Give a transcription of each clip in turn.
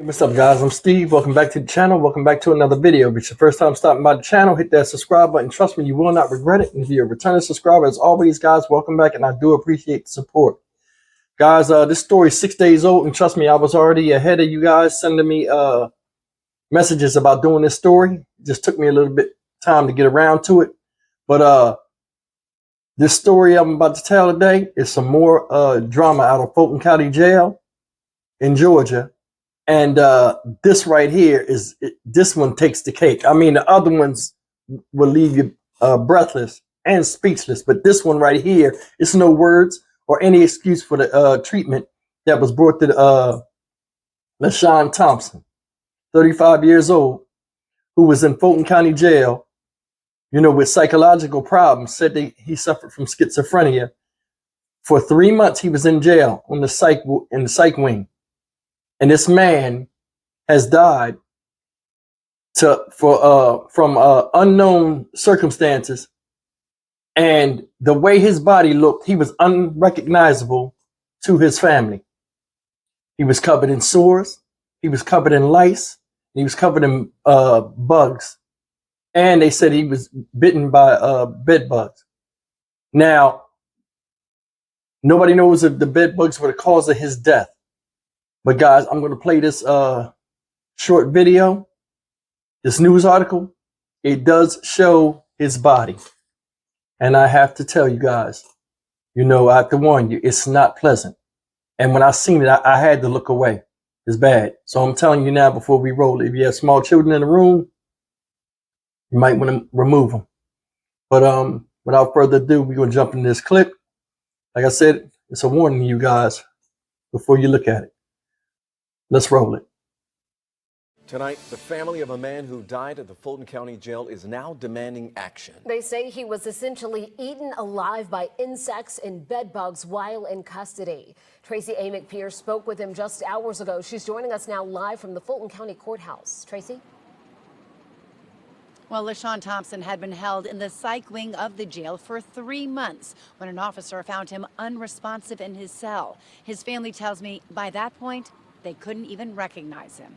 What's up, guys? I'm Steve. Welcome back to the channel. Welcome back to another video. If it's your first time stopping by the channel, hit that subscribe button. Trust me, you will not regret it. And if you're a returning subscriber, as always, guys, welcome back, and I do appreciate the support. Guys, this story is 6 days old, and trust me, I was already ahead of you guys sending me messages about doing this story. It just took me a little bit time to get around to it. But this story I'm about to tell today is some more drama out of Fulton County Jail in Georgia. And this right here this one takes the cake. I mean, the other ones will leave you breathless and speechless, but this one right here, it's no words or any excuse for the treatment that was brought to LaShawn Thompson, 35 years old, who was in Fulton County Jail, you know, with psychological problems. Said he suffered from schizophrenia. For 3 months, he was in jail on the psych wing. And this man has died from unknown circumstances. And the way his body looked, he was unrecognizable to his family. He was covered in sores. He was covered in lice. He was covered in bugs. And they said he was bitten by bed bugs. Now, nobody knows if the bed bugs were the cause of his death. But guys, I'm going to play this short video, this news article. It does show his body. And I have to tell you guys, you know, I have to warn you, it's not pleasant. And when I seen it, I had to look away. It's bad. So I'm telling you now before we roll, if you have small children in the room, you might want to remove them. But without further ado, we're going to jump into this clip. Like I said, it's a warning to you guys before you look at it. Let's roll it. Tonight, the family of a man who died at the Fulton County Jail is now demanding action. They say he was essentially eaten alive by insects and bed bugs while in custody. Tracy A. McPierce spoke with him just hours ago. She's joining us now live from the Fulton County Courthouse. Tracy? Well, LaShawn Thompson had been held in the psych wing of the jail for 3 months when an officer found him unresponsive in his cell. His family tells me by that point, they couldn't even recognize him.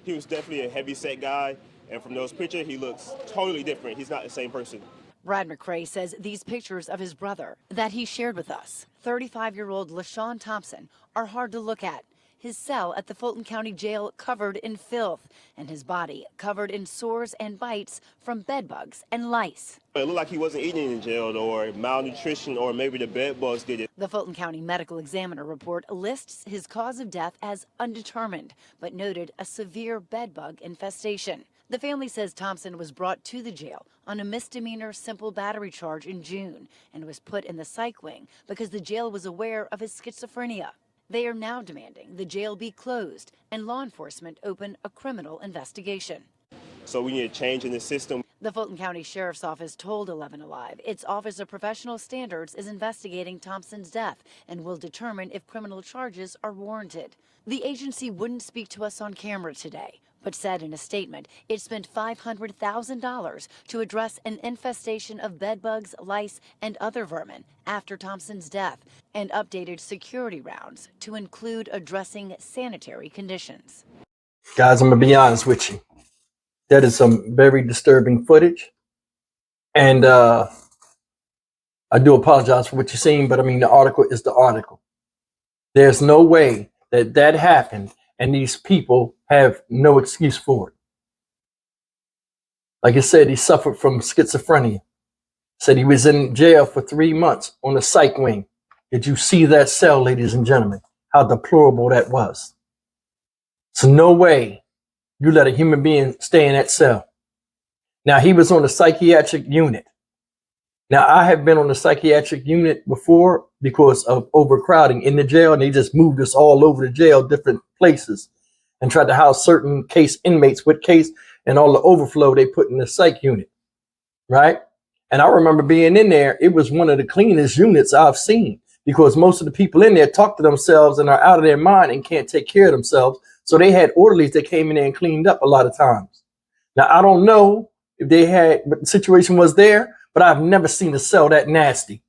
He was definitely a heavy-set guy, and from those pictures, he looks totally different. He's not the same person. Brad McRae says these pictures of his brother that he shared with us, 35-year-old LaShawn Thompson, are hard to look at. His cell at the Fulton County Jail covered in filth, and his body covered in sores and bites from bed bugs and lice. It looked like he wasn't eating in jail, or malnutrition, or maybe the bed bugs did it. The Fulton County Medical Examiner report lists his cause of death as undetermined, but noted a severe bed bug infestation. The family says Thompson was brought to the jail on a misdemeanor simple battery charge in June and was put in the psych wing because the jail was aware of his schizophrenia. They are now demanding the jail be closed and law enforcement open a criminal investigation. So we need a change in the system. The Fulton County Sheriff's Office told 11 Alive its Office of Professional Standards is investigating Thompson's death and will determine if criminal charges are warranted. The agency wouldn't speak to us on camera today, but said in a statement it spent $500,000 to address an infestation of bedbugs, lice, and other vermin after Thompson's death, and updated security rounds to include addressing sanitary conditions. Guys, I'm going to be honest with you. That is some very disturbing footage. And I do apologize for what you're seeing, but I mean, the article is the article. There's no way that happened, and these people have no excuse for it. Like I said, he suffered from schizophrenia. Said he was in jail for 3 months on the psych wing. Did you see that cell, ladies and gentlemen? How deplorable that was. So no way you let a human being stay in that cell. Now, he was on the psychiatric unit. Now, I have been on the psychiatric unit before because of overcrowding in the jail, and they just moved us all over the jail, different places, and tried to house certain case inmates with case, and all the overflow they put in the psych unit, right? And I remember being in there. It was one of the cleanest units I've seen because most of the people in there talk to themselves and are out of their mind and can't take care of themselves. So they had orderlies that came in there and cleaned up a lot of times. Now, I don't know if they had, but the situation was there, but I've never seen a cell that nasty.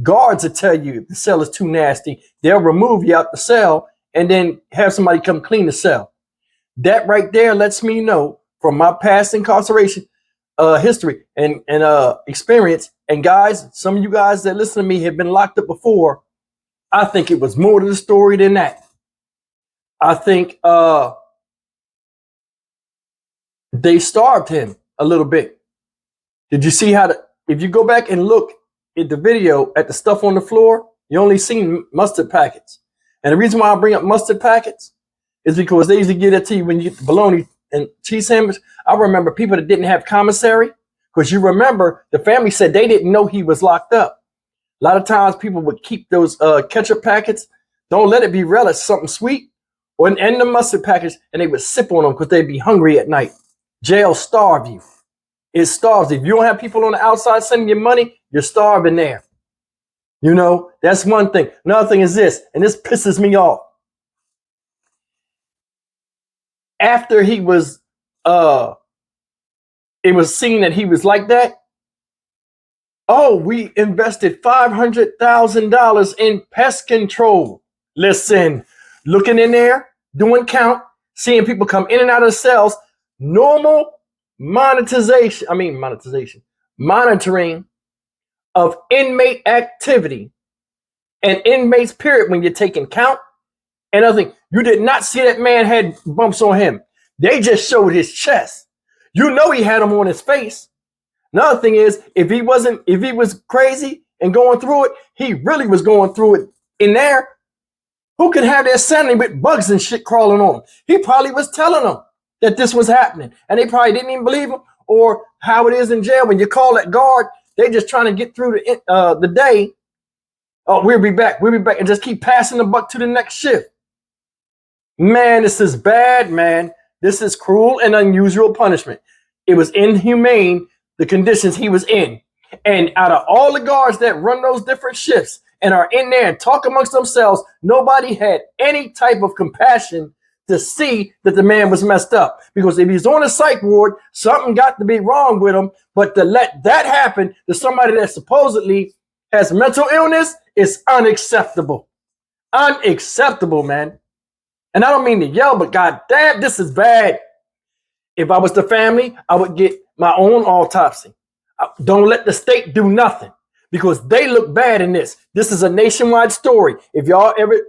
Guards will tell you if the cell is too nasty, they'll remove you out the cell and then have somebody come clean the cell. That right there lets me know from my past incarceration history and experience. And guys, some of you guys that listen to me have been locked up before. I think it was more to the story than that. I think they starved him a little bit. Did you see how if you go back and look at the video at the stuff on the floor, you only seen mustard packets. And the reason why I bring up mustard packets is because they usually give that to you when you get the bologna and cheese sandwich. I remember people that didn't have commissary, because you remember the family said they didn't know he was locked up. A lot of times people would keep those ketchup packets. Don't let it be relish, something sweet, or in the mustard packets, and they would sip on them because they'd be hungry at night. Jail starve you. It starves you. If you don't have people on the outside sending you money, you're starving there. You know, that's one thing. Another thing is this, and this pisses me off. After he was, it was seen that he was like that. Oh, we invested $500,000 in pest control. Listen, looking in there, doing count, seeing people come in and out of the cells, normal monetization monitoring of inmate activity and inmates, period, when you're taking count and other thing. You did not see that man had bumps on him. They just showed his chest. You know he had them on his face. Another thing is, if he was crazy and going through it, he really was going through it in there. Who can have their sanity with bugs and shit crawling on him? He probably was telling them that this was happening, and they probably didn't even believe him. Or how it is in jail when you call that guard, they just trying to get through the day. Oh, we'll be back, and just keep passing the buck to the next shift. Man, this is bad, man. This is cruel and unusual punishment. It was inhumane, the conditions he was in. And out of all the guards that run those different shifts and are in there and talk amongst themselves, nobody had any type of compassion to see that the man was messed up. Because if he's on a psych ward, something got to be wrong with him. But to let that happen to somebody that supposedly has mental illness is unacceptable. Unacceptable, man. And I don't mean to yell, but goddamn, this is bad. If I was the family, I would get my own autopsy. Don't let the state do nothing, because they look bad in this. This is a nationwide story. If y'all ever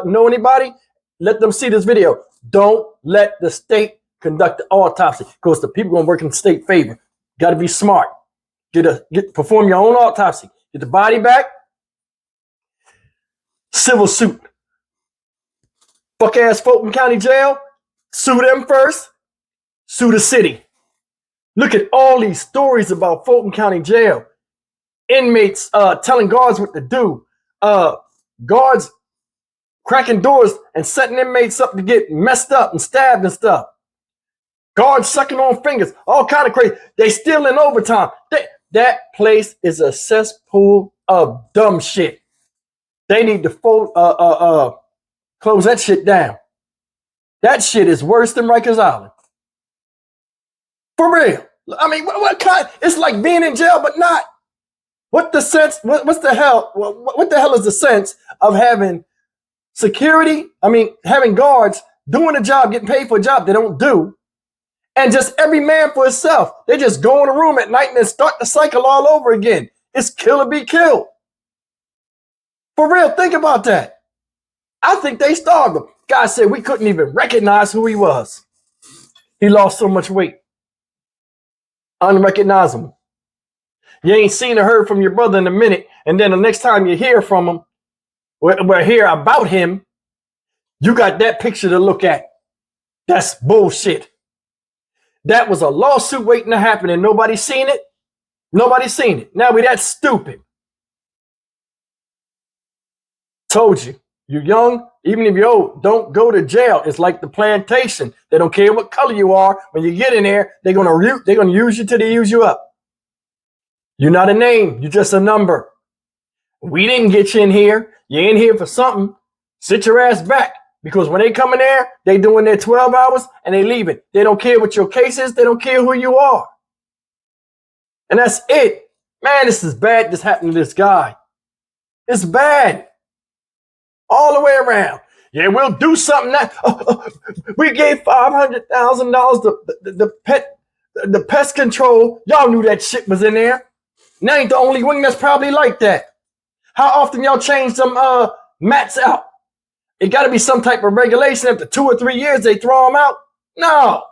know anybody, let them see this video. Don't let the state conduct the autopsy, because the people gonna work in state favor. Got to be smart. Perform your own autopsy. Get the body back. Civil suit. Fuck ass Fulton County Jail. Sue them first. Sue the city. Look at all these stories about Fulton County Jail. Inmates telling guards what to do. Guards cracking doors and setting inmates up to get messed up and stabbed and stuff. Guards sucking on fingers. All kind of crazy. They still in overtime. That place is a cesspool of dumb shit. They need to close that shit down. That shit is worse than Rikers Island. For real. I mean, what kind? It's like being in jail, but not. What the sense? What's the hell? What the hell is the sense of having security? I mean, having guards doing a job, getting paid for a job they don't do, and just every man for himself. They just go in a room at night and then start the cycle all over again. It's kill or be killed. For real, think about that. I think they starved him. Guy said we couldn't even recognize who he was. He lost so much weight. Unrecognizable. You ain't seen or heard from your brother in a minute, and then the next time you hear from him, or hear about him, you got that picture to look at. That's bullshit. That was a lawsuit waiting to happen, and nobody seen it. Nobody seen it. Now we that stupid. Told you. You're young, even if you're old, don't go to jail. It's like the plantation. They don't care what color you are. When you get in there, they're gonna use you till they use you up. You're not a name. You're just a number. We didn't get you in here. You're in here for something. Sit your ass back, because when they come in there, they doing their 12 hours and they leaving. They don't care what your case is. They don't care who you are. And that's it. Man, this is bad. This happened to this guy. It's bad. All the way around. Yeah, we'll do something now. We gave $500,000 to the pest control. Y'all knew that shit was in there. And that ain't the only wing that's probably like that. How often y'all change them mats out? It got to be some type of regulation. After 2 or 3 years, they throw them out. No,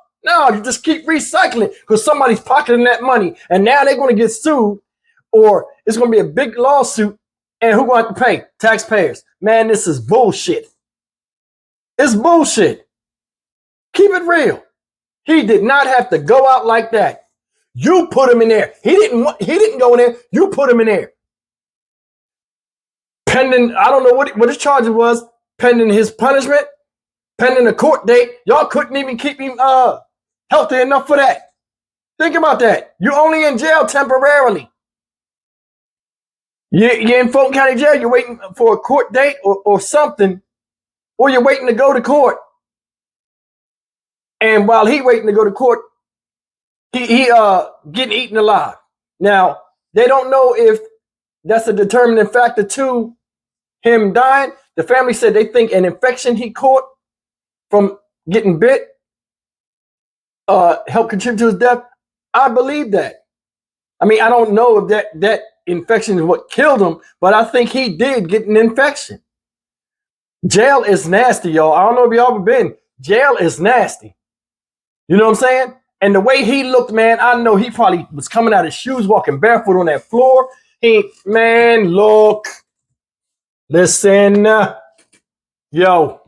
you just keep recycling because somebody's pocketing that money. And now they're going to get sued, or it's going to be a big lawsuit. And who going to have to pay? Taxpayers. Man, this is bullshit. It's bullshit. Keep it real. He did not have to go out like that. You put him in there. He didn't go in there. You put him in there. Pending, I don't know what his charge was, pending his punishment, pending a court date. Y'all couldn't even keep him healthy enough for that. Think about that. You're only in jail temporarily. You're in Fulton County Jail. You're waiting for a court date or something, or you're waiting to go to court. And while he waiting to go to court, he getting eaten alive. Now, they don't know if that's a determining factor to him dying. The family said they think an infection he caught from getting bit helped contribute to his death. I believe that. I mean, I don't know if that infection is what killed him, but I think he did get an infection. Jail is nasty, y'all. I don't know if y'all ever been. Jail is nasty. You know what I'm saying? And the way he looked, man, I know he probably was coming out of his shoes, walking barefoot on that floor. Man, look, listen, yo,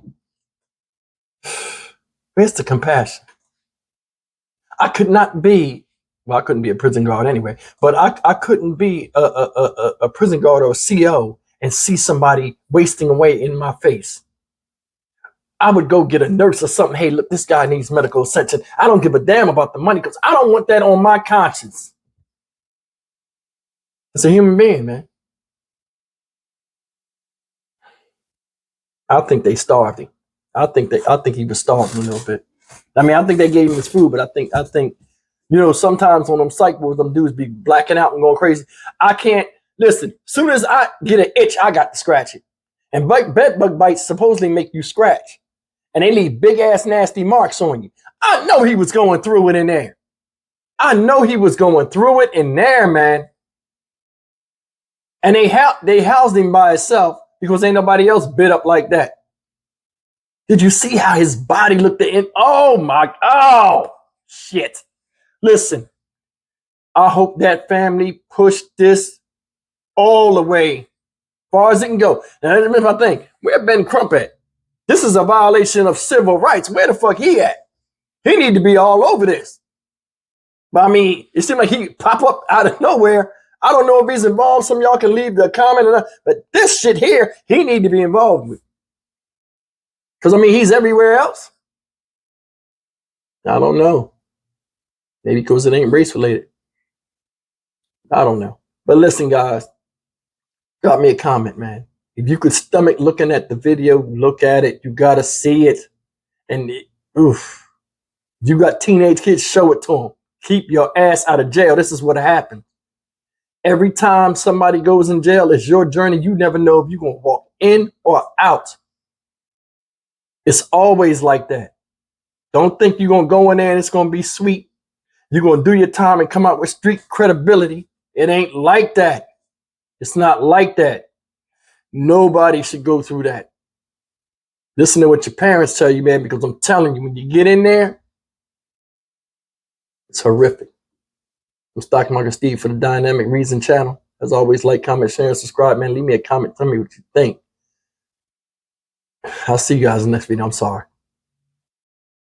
where's the compassion? I couldn't be a prison guard anyway, but I couldn't be a prison guard or a CO and see somebody wasting away in my face. I would go get a nurse or something. Hey, look, this guy needs medical attention. I don't give a damn about the money because I don't want that on my conscience. It's a human being, man. I think they starved him. I think he was starving a little bit. I mean, I think they gave him his food, but I think, you know, sometimes on them psych boards, them dudes be blacking out and going crazy. I can't listen. As soon as I get an itch, I got to scratch it. And bed bug bites supposedly make you scratch, and they leave big ass nasty marks on you. I know he was going through it in there. I know he was going through it in there, man. And they housed him by himself because ain't nobody else bit up like that. Did you see how his body looked in? Oh, shit. Listen, I hope that family pushed this all the way, as far as it can go. Now, here's my thing. Where Ben Crump at? This is a violation of civil rights. Where the fuck he at? He need to be all over this. But I mean, it seemed like he pop up out of nowhere. I don't know if he's involved. Some of y'all can leave the comment or not. But this shit here, he need to be involved with. Because, I mean, he's everywhere else. I don't know. Maybe because it ain't race related. I don't know. But listen, guys. Drop me a comment, man. If you could stomach looking at the video, look at it. You got to see it. And, oof. If you got teenage kids, show it to them. Keep your ass out of jail. This is what happened. Every time somebody goes in jail, it's your journey. You never know if you're going to walk in or out. It's always like that. Don't think you're going to go in there and it's going to be sweet. You're going to do your time and come out with street credibility. It ain't like that. It's not like that. Nobody should go through that. Listen to what your parents tell you, man, because I'm telling you, when you get in there, it's horrific. I'm Stock Market Steve for the Dynamic Reason channel. As always, like, comment, share, and subscribe, man. Leave me a comment. Tell me what you think. I'll see you guys in the next video. I'm sorry.